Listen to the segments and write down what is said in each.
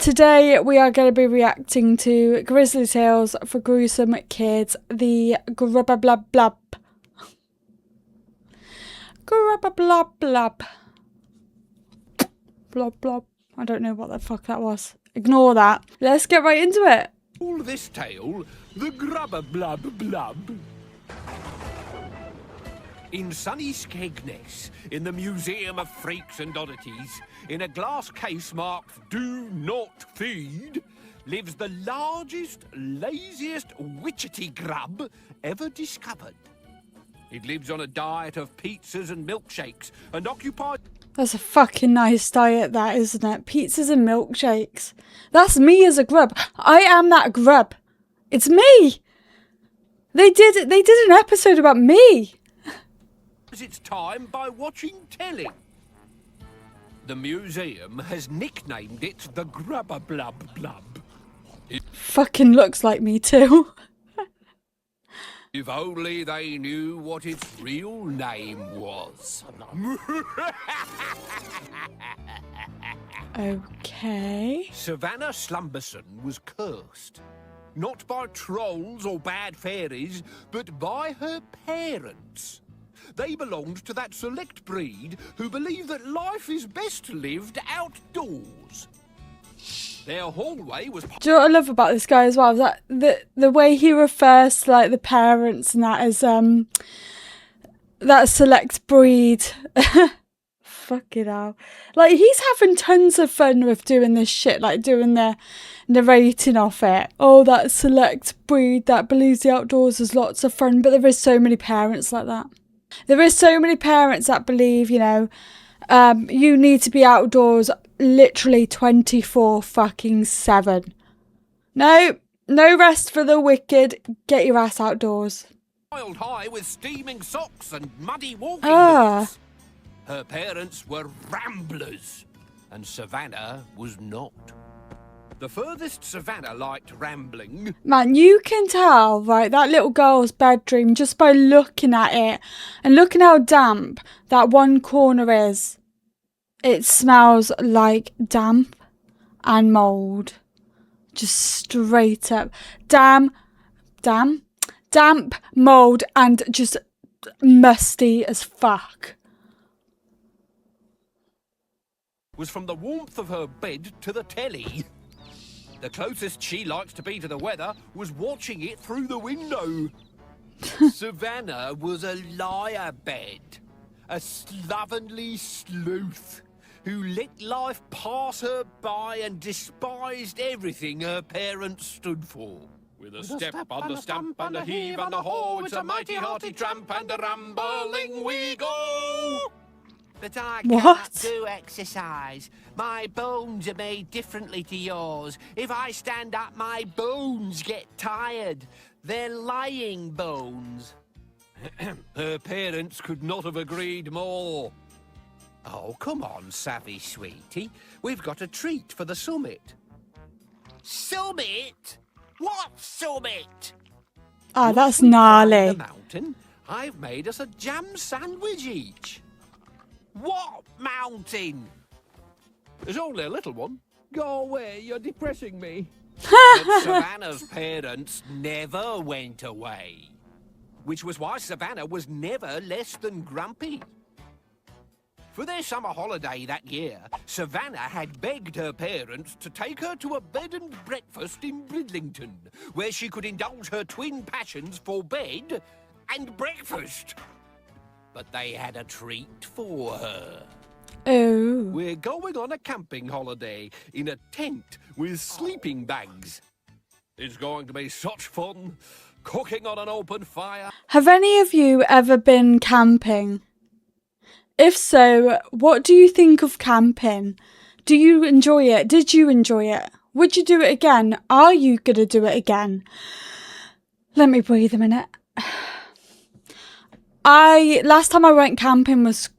Today we are going to be reacting to Grizzly Tales for Gruesome Kids, the grubba blub blub. Grubba blub blub. Blob blob. I don't know what the fuck that was. Ignore that. Let's get right into it. All this tale, the grubba blub blub. In sunny Skegness, in the Museum of Freaks and Oddities, in a glass case marked "Do Not Feed," lives the largest, laziest, witchetty grub ever discovered. It lives on a diet of pizzas and milkshakes and occupies... That's a fucking nice diet, that, isn't it? Pizzas and milkshakes. That's me as a grub. I am that grub. It's me. They did an episode about me. its time by watching telly. The museum has nicknamed it the Grubba Blub Blub. Fucking looks like me too. If only they knew what its real name was. Okay. Savannah Slumberson was cursed. Not by trolls or bad fairies, but by her parents. They belonged to that select breed who believe that life is best lived outdoors. Their hallway was... Do you know what I love about this guy as well? Is that the way he refers to like the parents and that as that select breed. Fucking hell. Like, he's having tons of fun with doing this shit, like doing the narrating of it. Oh, that select breed that believes the outdoors is lots of fun. But there is so many parents like that. There is so many parents that believe, you know, you need to be outdoors literally 24/7. No rest for the wicked. Get your ass outdoors. Piled high with steaming socks and muddy walking boots. Her parents were ramblers, and Savannah was not. The furthest Savannah liked rambling... Man, you can tell, right, that little girl's bedroom just by looking at it and looking how damp that one corner is. It smells like damp and mould. Just straight up. Damp, mould, and just musty as fuck. Was from the warmth of her bed to the telly. The closest she liked to be to the weather was watching it through the window. Savannah was a liar bed, a slovenly sleuth who let life pass her by and despised everything her parents stood for. With a step and a stamp and a heave and a haw, it's a mighty hearty tramp and a rambling we go. But I cannot do exercise. My bones are made differently to yours. If I stand up, my bones get tired. They're lying bones. Her parents could not have agreed more. Oh, come on, Savvy sweetie. We've got a treat for the summit. Summit? What summit? Ah, that's gnarly. The mountain, I've made us a jam sandwich each. What mountain? There's only a little one. Go away, you're depressing me. But Savannah's parents never went away. Which was why Savannah was never less than grumpy. For their summer holiday that year, Savannah had begged her parents to take her to a bed and breakfast in Bridlington, where she could indulge her twin passions for bed and breakfast. But they had a treat for her. Oh. We're going on a camping holiday in a tent with sleeping bags. It's going to be such fun, cooking on an open fire. Have any of you ever been camping? If so, what do you think of camping? Do you enjoy it? Did you enjoy it? Would you do it again? Are you going to do it again? Let me breathe a minute. Last time I went camping was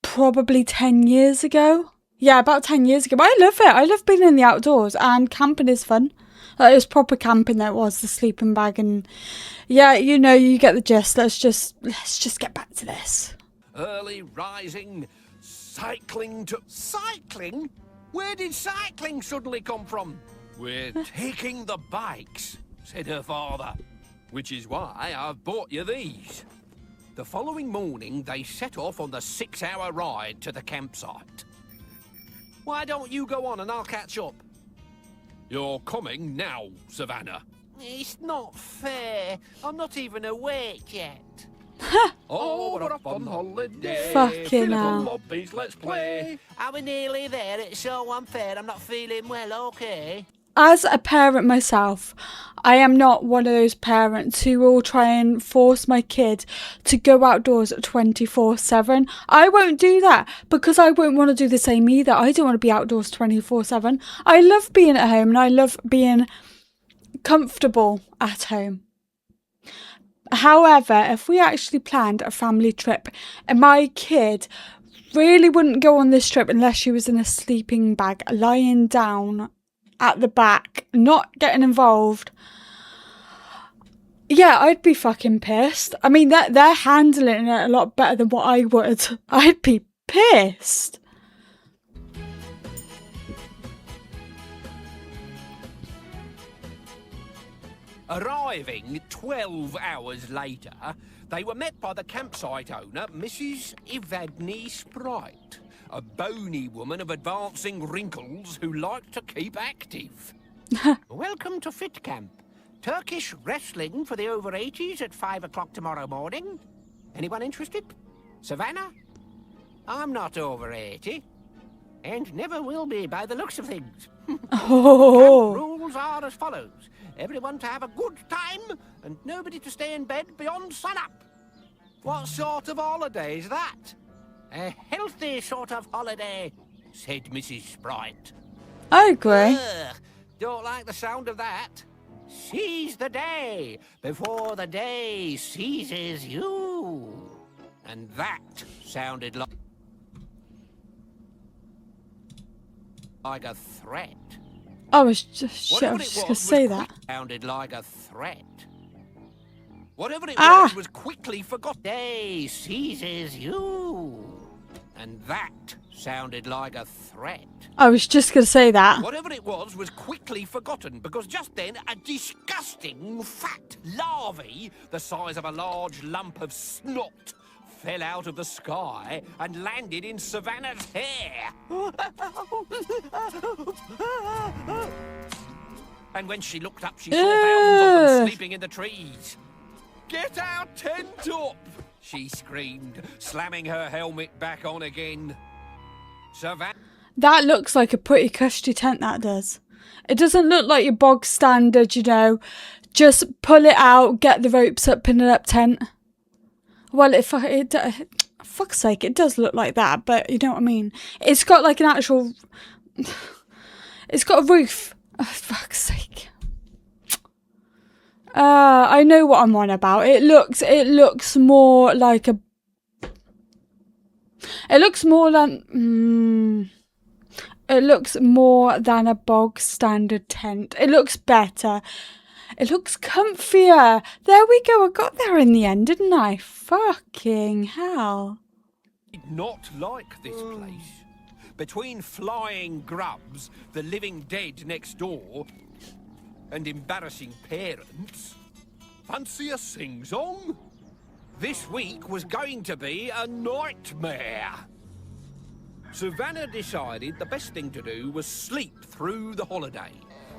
probably 10 years ago. Yeah, about 10 years ago. But I love it. I love being in the outdoors, and camping is fun. It was proper camping. There was the sleeping bag, and yeah, you know, you get the gist. Let's just get back to this. Early rising, cycling to... Cycling? Where did cycling suddenly come from? We're taking the bikes, said her father, which is why I've bought you these. The following morning, they set off on the 6-hour ride to the campsite. Why don't you go on and I'll catch up? You're coming now, Savannah. It's not fair. I'm not even awake yet. Oh, what a fun holiday. Fucking hell. Lobbies, let's play. Are we nearly there? It's so unfair. I'm not feeling well, okay? As a parent myself, I am not one of those parents who will try and force my kid to go outdoors 24/7. I won't do that because I won't want to do the same either. I don't want to be outdoors 24/7. I love being at home and I love being comfortable at home. However, if we actually planned a family trip and my kid really wouldn't go on this trip unless she was in a sleeping bag, lying down at the back, not getting involved, yeah, I'd be fucking pissed. I mean, they're handling it a lot better than what I would. I'd be pissed. Arriving 12 hours later, they were met by the campsite owner, Mrs. Evadne Sprite, a bony woman of advancing wrinkles who liked to keep active. Welcome to Fit Camp. Turkish wrestling for the over 80s at 5 o'clock tomorrow morning. Anyone interested? Savannah? I'm not over 80. And never will be by the looks of things. Oh. Camp rules are as follows. Everyone to have a good time and nobody to stay in bed beyond sunup. What sort of holiday is that? A healthy sort of holiday, said Mrs. Sprite. I agree. Ugh, don't like the sound of that. Seize the day before the day seizes you. And that sounded like a threat. I was just going to say that. Sounded like a threat. Whatever it was quickly forgot. Day seizes you. And that sounded like a threat. I was just going to say that. Whatever it was quickly forgotten because just then a disgusting fat larvae the size of a large lump of snot fell out of the sky and landed in Savannah's hair. And when she looked up, she saw thousands of them sleeping in the trees. Get our tent up, she screamed, slamming her helmet back on again. Savannah. That looks like a pretty cushy tent, that does. It doesn't look like your bog standard, just pull it out, get the ropes up, pin it up tent. Well, fuck's sake, it does look like that, but you know what I mean. It's got like an actual, it's got a roof. Oh, fuck's sake. I know what I'm on about. It looks more like a. It looks more than. It looks more than a bog standard tent. It looks better. It looks comfier. There we go. I got there in the end, didn't I? Fucking hell. Not like this place. Between flying grubs, the living dead next door, and embarrassing parents. Fancy a sing-song? This week was going to be a nightmare. Savannah decided the best thing to do was sleep through the holiday.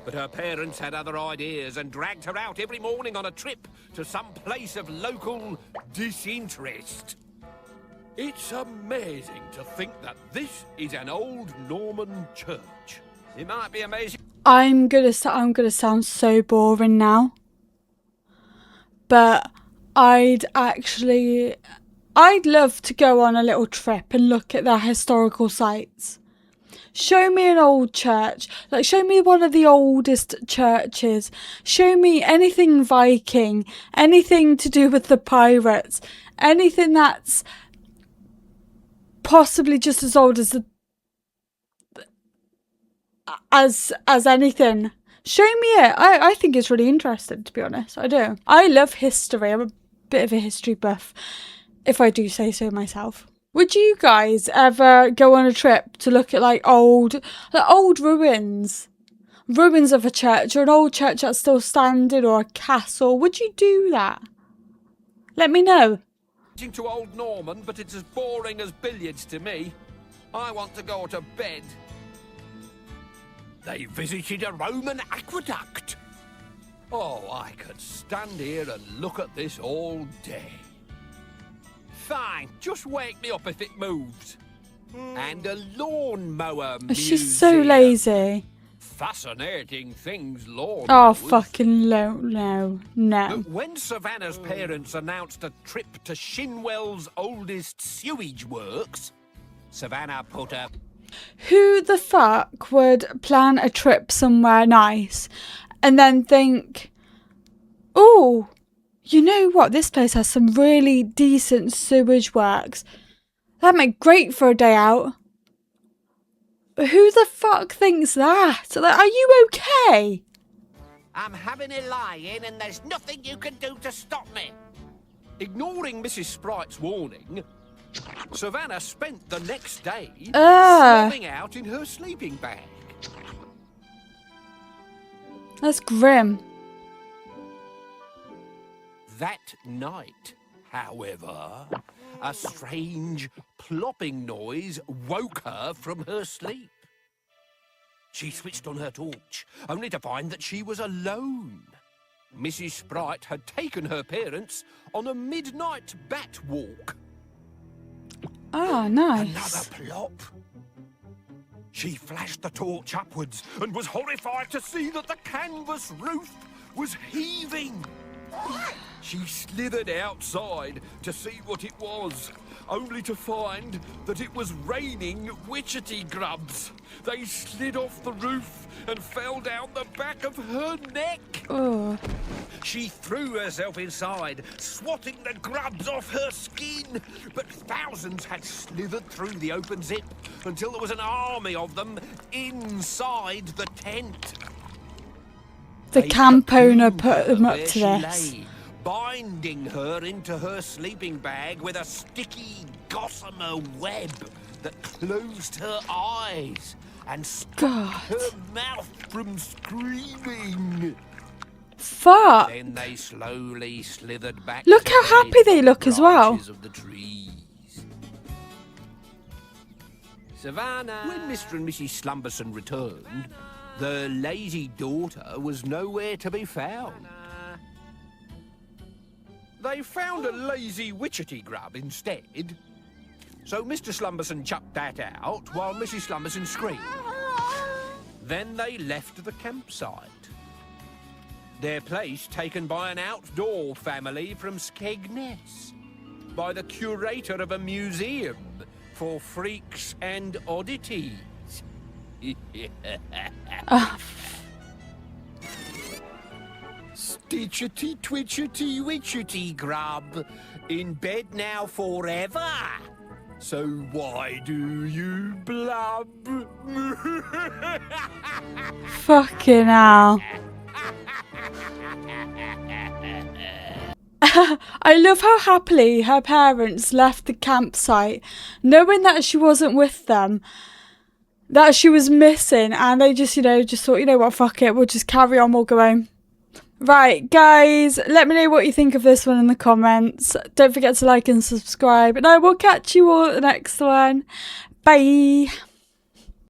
But her parents had other ideas and dragged her out every morning on a trip to some place of local disinterest. It's amazing to think that this is an old Norman church. It might be amazing. I'm gonna sound so boring now, but I'd love to go on a little trip and look at their historical sites. Show me an old church, like show me one of the oldest churches. Show me anything Viking, anything to do with the pirates, anything that's possibly just as old as anything. Show me it. I think it's really interesting, to be honest. I do. I love history. I'm a bit of a history buff, if I do say so myself. Would you guys ever go on a trip to look at like old ruins? Ruins of a church or an old church that's still standing or a castle? Would you do that? Let me know. To old Norman, but it's as boring as billiards to me. I want to go to bed. They visited a Roman aqueduct. Oh, I could stand here and look at this all day. Fine, just wake me up if it moves. And a lawnmower museum. She's so lazy. Fascinating things, lawnmowers. Oh, fucking no. But when Savannah's parents announced a trip to Shinwell's oldest sewage works, Savannah put a... Who the fuck would plan a trip somewhere nice and then think, oh, you know what, this place has some really decent sewage works. That'd make great for a day out. Who the fuck thinks that? Like, are you okay? I'm having a lie-in and there's nothing you can do to stop me. Ignoring Mrs. Sprite's warning, Savannah spent the next day sleeping out in her sleeping bag. That's grim. That night, however, a strange plopping noise woke her from her sleep. She switched on her torch, only to find that she was alone. Mrs. Sprite had taken her parents on a midnight bat walk. Ah, nice. Another plop. She flashed the torch upwards and was horrified to see that the canvas roof was heaving. She slithered outside to see what it was, only to find that it was raining witchetty grubs. They slid off the roof and fell down the back of her neck. Oh. She threw herself inside, swatting the grubs off her skin. But thousands had slithered through the open zip until there was an army of them inside the tent. The camp owner put them up to this. Binding her into her sleeping bag with a sticky gossamer web that closed her eyes and stopped her mouth from screaming. Fuck. Then they slowly slithered back. Look how happy they look as well. Of the trees. Savannah. When Mr. and Mrs. Slumberson returned, the lazy daughter was nowhere to be found. They found a lazy witchetty grub instead. So Mr. Slumberson chucked that out while Mrs. Slumberson screamed. Then they left the campsite. Their place taken by an outdoor family from Skegness, by the curator of a museum for freaks and oddities. Stitchety, twitchety, witchety grub. In bed now forever. So why do you blub? Fucking hell. I love how happily her parents left the campsite, knowing that she wasn't with them, that she was missing, and they just thought, you know what, fuck it, we'll just carry on, we'll go home. Right, guys, let me know what you think of this one in the comments. Don't forget to like and subscribe, and I will catch you all at the next one. Bye.